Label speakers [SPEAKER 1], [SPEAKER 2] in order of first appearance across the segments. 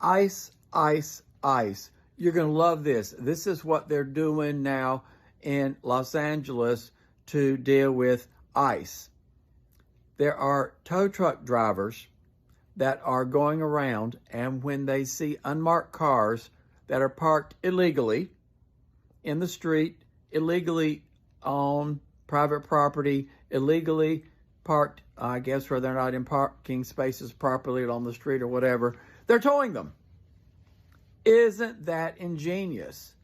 [SPEAKER 1] Ice, ice, ice. You're going to love this. This is what they're doing now in Los Angeles to deal with ice. There are tow truck drivers that are going around, and when they see unmarked cars that are parked illegally in the street, illegally on private property, illegally parked, I guess, where they're not in parking spaces properly on the street or whatever, they're towing them. Isn't that ingenious?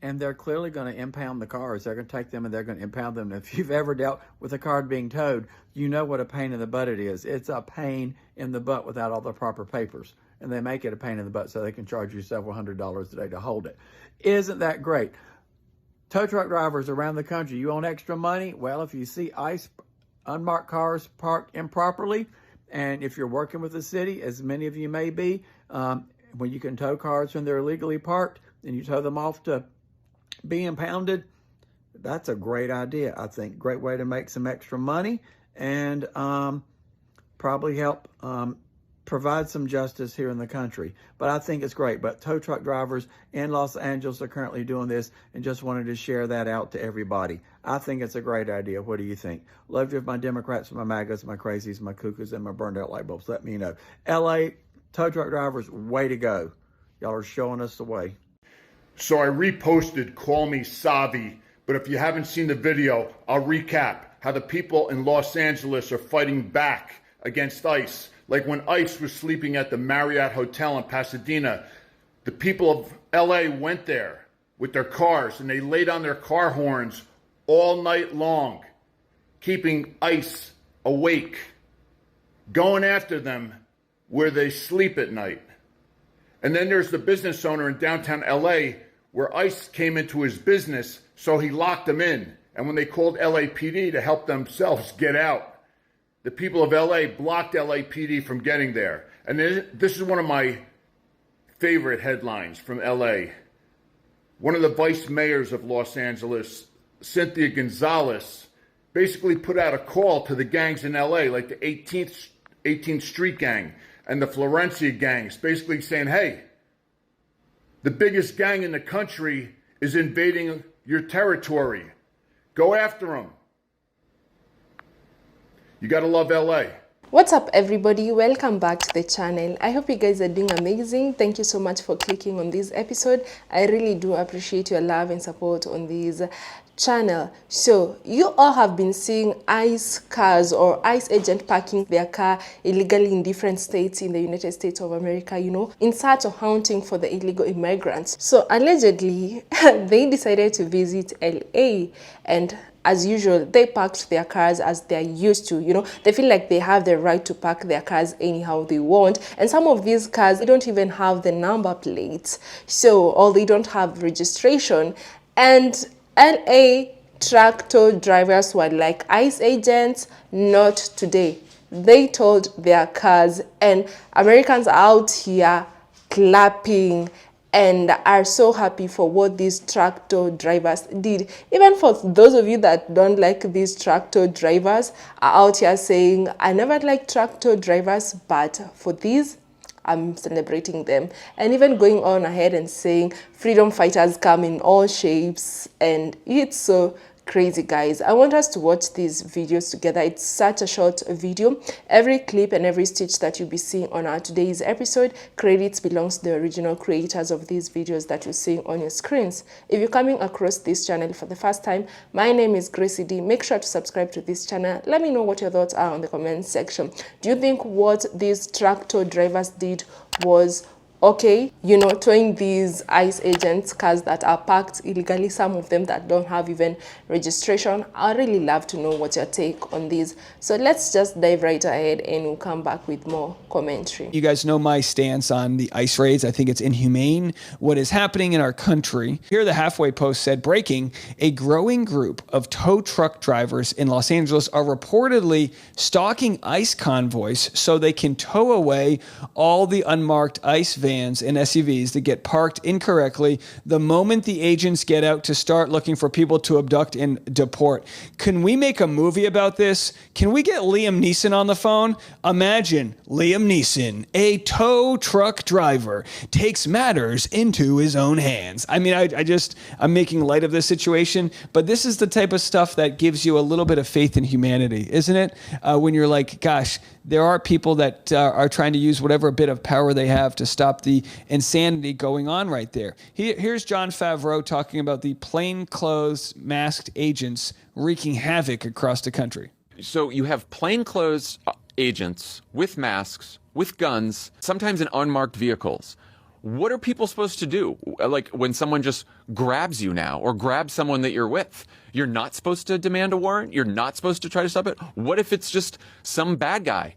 [SPEAKER 1] And they're clearly going to impound the cars. They're going to take them and they're going to impound them. If you've ever dealt with a car being towed, you know what a pain in the butt it is. It's a pain in the butt without all the proper papers. And they make it a pain in the butt so they can charge you several $100s a day to hold it. Isn't that great? Tow truck drivers around the country, you want extra money? Well, if you see unmarked cars parked improperly, and if you're working with the city, as many of you may be, when you can tow cars when they're illegally parked and you tow them off to be impounded, that's a great idea, I think. Great way to make some extra money and probably help provide some justice here in the country. But I think it's great. But tow truck drivers in Los Angeles are currently doing this, and just wanted to share that out to everybody. I think it's a great idea. What do you think? Love you, my Democrats, my MAGAs, my crazies, my cuckoos, and my burned out light bulbs. Let me know. LA tow truck drivers, way to go. Y'all are showing us the way.
[SPEAKER 2] So I reposted Call Me Savi, but if you haven't seen the video, I'll recap how the people in Los Angeles are fighting back against ICE. Like when ICE was sleeping at the Marriott Hotel in Pasadena, the people of LA went there with their cars and they laid on their car horns all night long, keeping ICE awake, going after them where they sleep at night. And then there's the business owner in downtown LA where ICE came into his business, so he locked them in. And when they called LAPD to help themselves get out, the people of LA blocked LAPD from getting there. And this is one of my favorite headlines from LA. One of the vice mayors of Los Angeles, Cynthia Gonzalez, basically put out a call to the gangs in LA, like the 18th Street Gang and the Florencia gangs, basically saying, hey, the biggest gang in the country is invading your territory. Go after them. You gotta love LA.
[SPEAKER 3] What's up, everybody? Welcome back to the channel. I hope you guys are doing amazing. Thank you so much for clicking on this episode. I really do appreciate your love and support on this channel. So you all have been seeing ICE cars or ICE agent parking their car illegally in different states in the United States of America, you know, in search of hunting for the illegal immigrants. So allegedly they decided to visit LA, and as usual, they parked their cars as they're used to. You know, they feel like they have the right to park their cars anyhow they want. And some of these cars, they don't even have the number plates. So, or they don't have registration. And LA tractor drivers were like, ICE agents, not today. They towed their cars, and Americans are out here clapping and are so happy for what these tractor drivers did. Even for those of you that don't like these tractor drivers, are out here saying, I never liked tractor drivers, but for these, I'm celebrating them. And even going on ahead and saying, freedom fighters come in all shapes. And it's so crazy, guys. I want us to watch these videos together. It's such a short video. Every clip and every stitch that you'll be seeing on our today's episode, credits belongs to the original creators of these videos that you're seeing on your screens. If you're coming across this channel for the first time, my name is Gracie D. Make sure to subscribe to this channel. Let me know what your thoughts are on the comment section. Do you think what these tractor drivers did was okay? You know, towing these ICE agents cars that are parked illegally, some of them that don't have even registration. I really love to know what your take on these. So let's just dive right ahead and we'll come back with more commentary.
[SPEAKER 4] You guys know my stance on the ICE raids. I think it's inhumane what is happening in our country. Here the halfway post said, breaking, a growing group of tow truck drivers in Los Angeles are reportedly stalking ICE convoys so they can tow away all the unmarked ICE vans vans and SUVs that get parked incorrectly the moment the agents get out to start looking for people to abduct and deport. Can we make a movie about this? Can we get Liam Neeson on the phone? Imagine Liam Neeson, a tow truck driver, takes matters into his own hands. I mean, I'm making light of this situation, but this is the type of stuff that gives you a little bit of faith in humanity, isn't it? When you're like, gosh, there are people that are trying to use whatever bit of power they have to stop the insanity going on right there. Here's Jon Favreau talking about the plainclothes masked agents wreaking havoc across the country.
[SPEAKER 5] So you have plainclothes agents with masks, with guns, sometimes in unmarked vehicles. What are people supposed to do? Like when someone just grabs you now or grabs someone that you're with, you're not supposed to demand a warrant? You're not supposed to try to stop it? What if it's just some bad guy?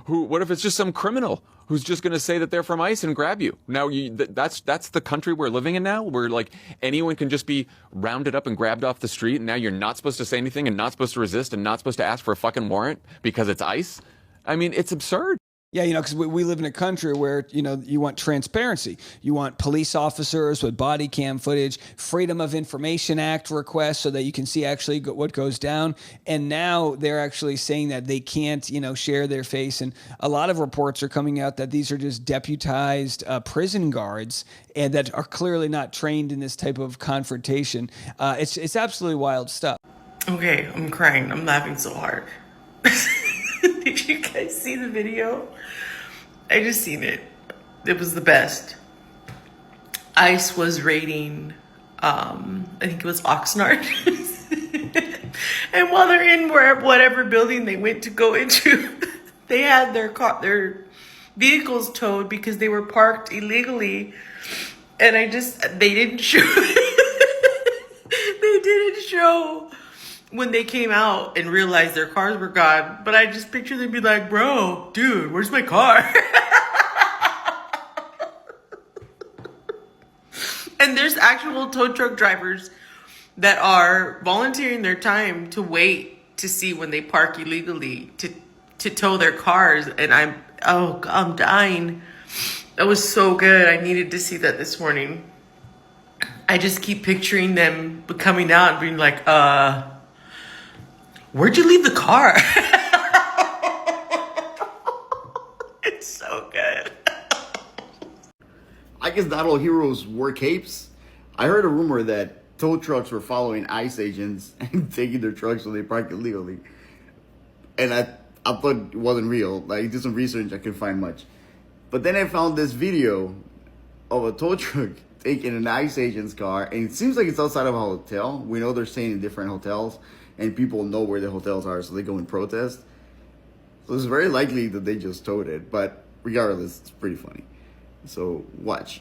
[SPEAKER 5] What if it's just some criminal who's just going to say that they're from ICE and grab you? Now, that's the country we're living in now, where like anyone can just be rounded up and grabbed off the street, and now you're not supposed to say anything and not supposed to resist and not supposed to ask for a fucking warrant because it's ICE? I mean, it's absurd.
[SPEAKER 4] Yeah, because we live in a country where, you want transparency. You want police officers with body cam footage, Freedom of Information Act requests so that you can see actually what goes down. And now they're actually saying that they can't, share their face. And a lot of reports are coming out that these are just deputized prison guards and that are clearly not trained in this type of confrontation. It's absolutely wild stuff.
[SPEAKER 6] Okay, I'm crying. I'm laughing so hard. Did you guys see the video? I just seen it. It was the best. ICE was raiding, I think it was Oxnard. And while they're in whatever building they went to go into, they had their vehicles towed because they were parked illegally. And they didn't show, they didn't show when they came out and realized their cars were gone. But I just picture them be like, bro, dude, where's my car? And there's actual tow truck drivers that are volunteering their time to wait to see when they park illegally to tow their cars. And I'm dying. That was so good. I needed to see that this morning. I just keep picturing them coming out and being like, where'd you leave the car? It's so good.
[SPEAKER 7] I guess not all heroes wear capes. I heard a rumor that tow trucks were following ICE agents and taking their trucks so they park illegally. And I thought it wasn't real. Like, I did some research, I couldn't find much. But then I found this video of a tow truck taking an ICE agent's car, and it seems like it's outside of a hotel. We know they're staying in different hotels, and people know where the hotels are, so they go and protest. So it's very likely that they just towed it, but regardless, it's pretty funny. So watch.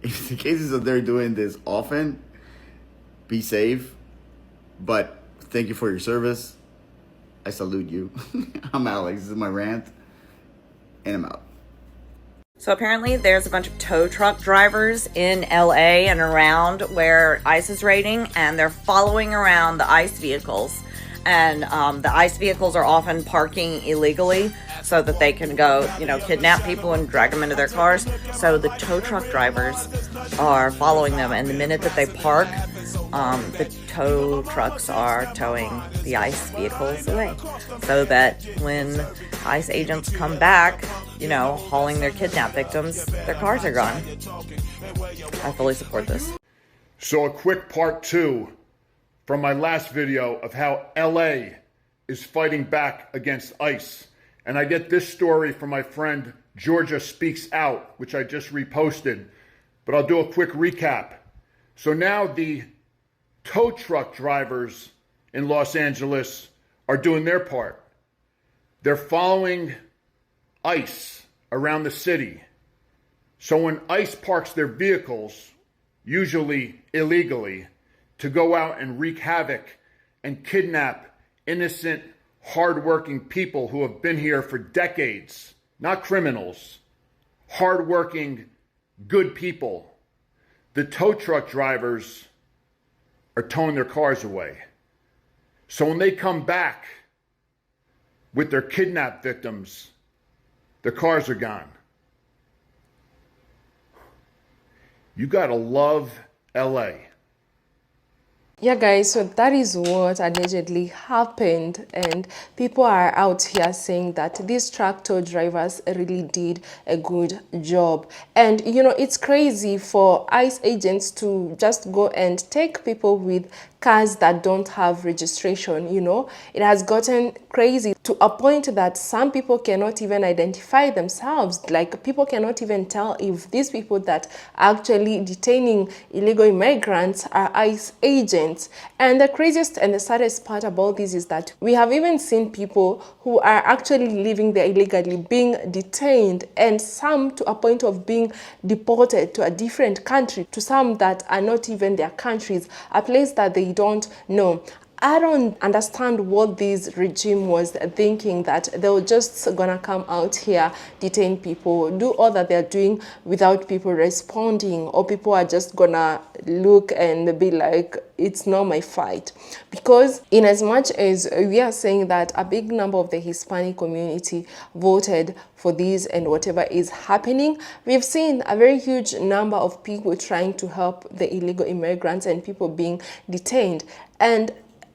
[SPEAKER 7] If the cases that they're doing this often, be safe, but thank you for your service. I salute you. I'm Alex, this is my rant, and I'm out.
[SPEAKER 8] So apparently there's a bunch of tow truck drivers in LA and around where ICE is raiding, and they're following around the ICE vehicles. And the ICE vehicles are often parking illegally so that they can go, kidnap people and drag them into their cars. So the tow truck drivers are following them, and the minute that they park, the tow trucks are towing the ICE vehicles away, so that when ICE agents come back, hauling their kidnap victims, their cars are gone. I fully support this.
[SPEAKER 2] So a quick part 2 from my last video of how LA is fighting back against ICE. And I get this story from my friend Georgia Speaks Out, which I just reposted. But I'll do a quick recap. So now the tow truck drivers in Los Angeles are doing their part. They're following ICE around the city. So when ICE parks their vehicles, usually illegally, to go out and wreak havoc and kidnap innocent hardworking people who have been here for decades, not criminals, hardworking, good people. The tow truck drivers are towing their cars away. So when they come back with their kidnapped victims, their cars are gone. You gotta love LA.
[SPEAKER 3] Yeah, guys, so that is what allegedly happened, and people are out here saying that these tractor drivers really did a good job. And you know, it's crazy for ICE agents to just go and take people with cars that don't have registration. You know, it has gotten crazy to a point that some people cannot even identify themselves. Like, people cannot even tell if these people that are actually detaining illegal immigrants are ICE agents. And the craziest and the saddest part about this is that we have even seen people who are actually living there illegally being detained, and some to a point of being deported to a different country, to some that are not even their countries, a place that they don't know. I don't understand what this regime was thinking, that they were just gonna come out here, detain people, do all that they're doing without people responding, or people are just gonna look and be like, it's not my fight. Because in as much as we are saying that a big number of the Hispanic community voted for this and whatever is happening, we've seen a very huge number of people trying to help the illegal immigrants and people being detained. And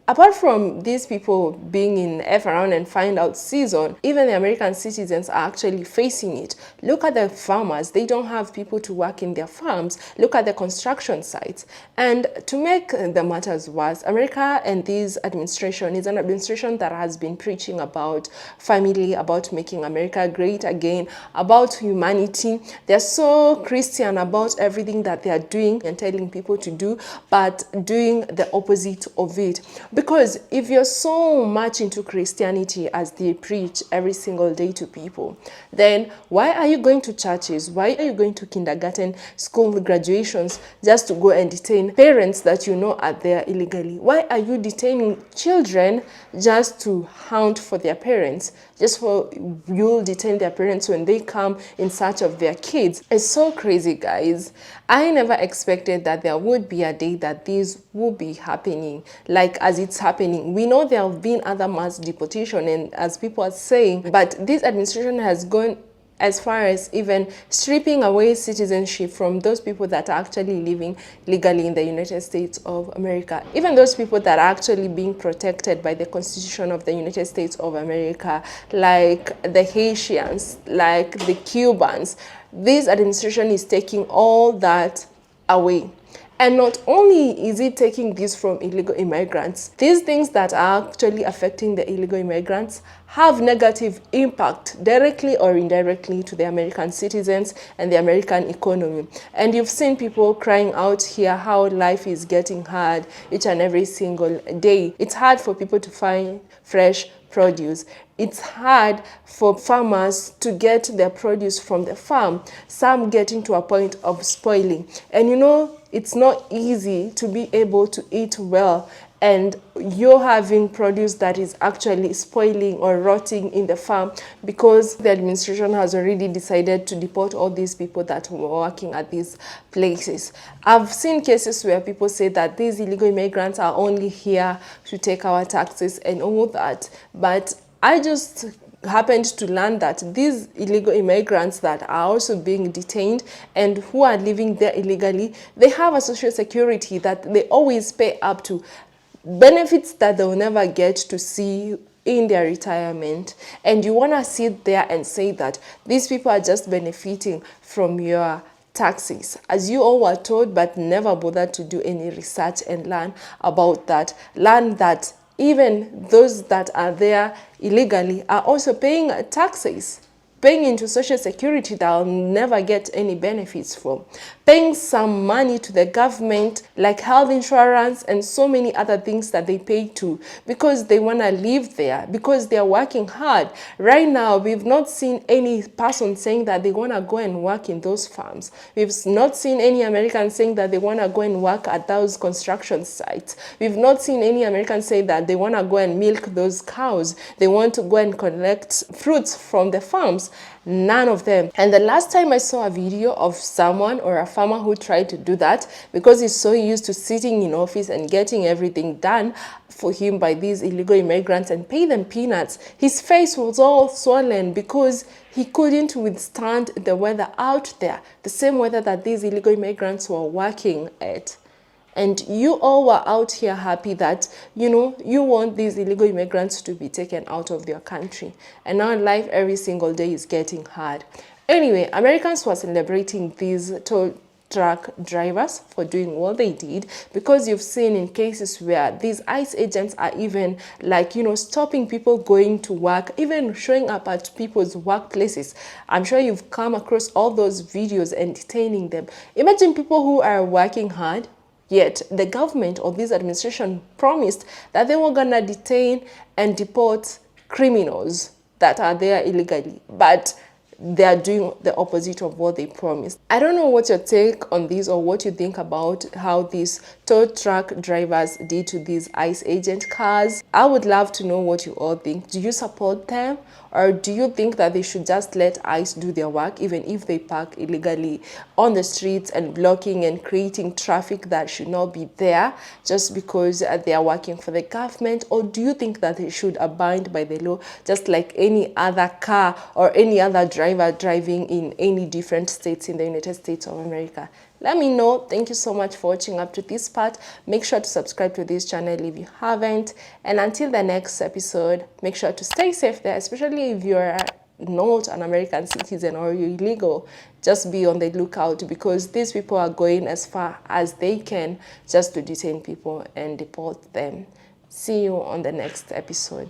[SPEAKER 3] apart from these people being in F around and find out season, even the American citizens are actually facing it. Look at the farmers. They don't have people to work in their farms. Look at the construction sites. And to make the matters worse, America and this administration is an administration that has been preaching about family, about making America great again, about humanity. They're so Christian about everything that they are doing and telling people to do, but doing the opposite of it. Because if you're so much into Christianity as they preach every single day to people, then why are you going to churches? Why are you going to kindergarten school graduations just to go and detain parents that you know are there illegally? Why are you detaining children just to hunt for their parents? Just for you'll detain their parents when they come in search of their kids. It's so crazy, guys. I never expected that there would be a day that this would be happening, like as it's happening. We know there have been other mass deportation, and as people are saying, but this administration has gone as far as even stripping away citizenship from those people that are actually living legally in the United States of America. Even those people that are actually being protected by the Constitution of the United States of America, like the Haitians, like the Cubans. This administration is taking all that away. And not only is it taking this from illegal immigrants, these things that are actually affecting the illegal immigrants have negative impact directly or indirectly to the American citizens and the American economy. And you've seen people crying out here how life is getting hard each and every single day. It's hard for people to find fresh produce. It's hard for farmers to get their produce from the farm, some getting to a point of spoiling. And you know, it's not easy to be able to eat well and you're having produce that is actually spoiling or rotting in the farm because the administration has already decided to deport all these people that were working at these places. I've seen cases where people say that these illegal immigrants are only here to take our taxes and all that, but I just happened to learn that these illegal immigrants that are also being detained and who are living there illegally, they have a social security that they always pay up to, benefits that they'll never get to see in their retirement. And you want to sit there and say that these people are just benefiting from your taxes, as you all were told, but never bothered to do any research and learn about that. Learn that even those that are there illegally are also paying taxes. paying into social security that I'll never get any benefits from, paying some money to the government like health insurance and so many other things that they pay to because they want to live there, because they're working hard. Right now, we've not seen any person saying that they want to go and work in those farms. We've not seen any Americans saying that they want to go and work at those construction sites. We've not seen any Americans say that they want to go and milk those cows. They want to go and collect fruits from the farms. None of them. And the last time I saw a video of someone or a farmer who tried to do that, because he's so used to sitting in office and getting everything done for him by these illegal immigrants and pay them peanuts, his face was all swollen because he couldn't withstand the weather out there, the same weather that these illegal immigrants were working at. And you all were out here happy that, you know, you want these illegal immigrants to be taken out of their country. And now life every single day is getting hard. Anyway, Americans were celebrating these tow truck drivers for doing what they did, because you've seen in cases where these ICE agents are even like, you know, stopping people going to work, even showing up at people's workplaces. I'm sure you've come across all those videos and detaining them. Imagine people who are working hard, yet the government or this administration promised that they were gonna detain and deport criminals that are there illegally, but they are doing the opposite of what they promised. I don't know what your take on this or what you think about how these tow truck drivers did to these ICE agent cars. I would love to know what you all think. Do you support them, or do you think that they should just let ICE do their work even if they park illegally on the streets and blocking and creating traffic that should not be there just because they are working for the government? Or do you think that they should abide by the law just like any other car or any other driver driving in any different states in the United States of America? Let me know. Thank you so much for watching up to this part. Make sure to subscribe to this channel if you haven't. And until the next episode, make sure to stay safe there, especially if you're not an American citizen or you're illegal. Just be on the lookout, because these people are going as far as they can just to detain people and deport them. See you on the next episode.